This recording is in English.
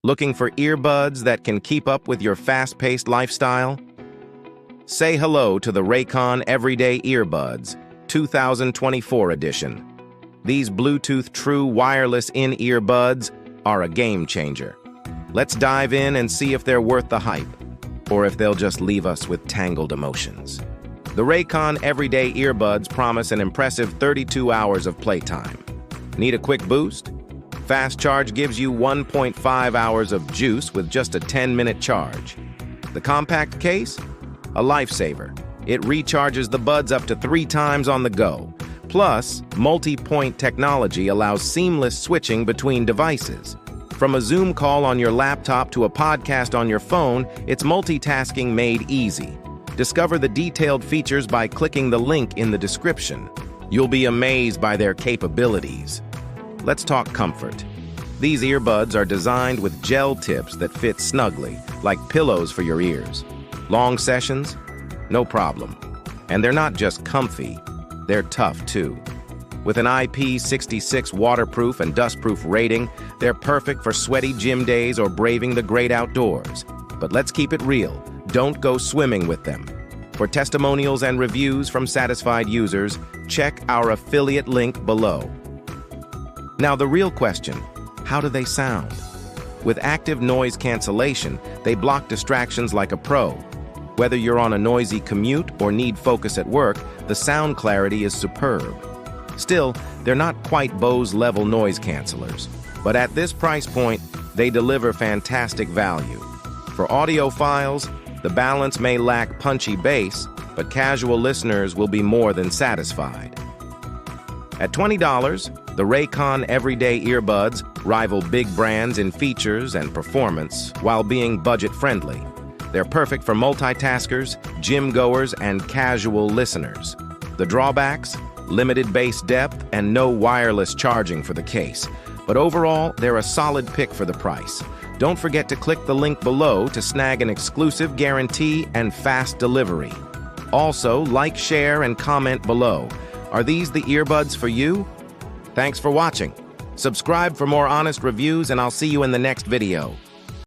Looking for earbuds that can keep up with your fast-paced lifestyle? Say hello to the Raycon Everyday Earbuds, 2024 edition. These Bluetooth True wireless in-ear buds are a game changer. Let's dive in and see if they're worth the hype, or if they'll just leave us with tangled emotions. The Raycon Everyday Earbuds promise an impressive 32 hours of playtime. Need a quick boost? Fast Charge gives you 1.5 hours of juice with just a 10-minute charge. The compact case? A lifesaver. It recharges the buds up to 3 times on the go. Plus, multipoint technology allows seamless switching between devices. From a Zoom call on your laptop to a podcast on your phone, it's multitasking made easy. Discover the detailed features by clicking the link in the description. You'll be amazed by their capabilities. Let's talk comfort. These earbuds are designed with gel tips that fit snugly, like pillows for your ears. Long sessions? No problem. And they're not just comfy, they're tough too. With an IP66 waterproof and dustproof rating, they're perfect for sweaty gym days or braving the great outdoors. But let's keep it real, don't go swimming with them. For testimonials and reviews from satisfied users, check our affiliate link below. Now the real question, how do they sound? With active noise cancellation, they block distractions like a pro. Whether you're on a noisy commute or need focus at work, the sound clarity is superb. Still, they're not quite Bose-level noise cancelers, but at this price point, they deliver fantastic value. For audiophiles, the balance may lack punchy bass, but casual listeners will be more than satisfied. At $20, the Raycon Everyday Earbuds rival big brands in features and performance while being budget-friendly. They're perfect for multitaskers, gym-goers, and casual listeners. The drawbacks? Limited bass depth and no wireless charging for the case. But overall, they're a solid pick for the price. Don't forget to click the link below to snag an exclusive guarantee and fast delivery. Also, like, share, and comment below. Are these the earbuds for you? Thanks for watching. Subscribe for more honest reviews, and I'll see you in the next video.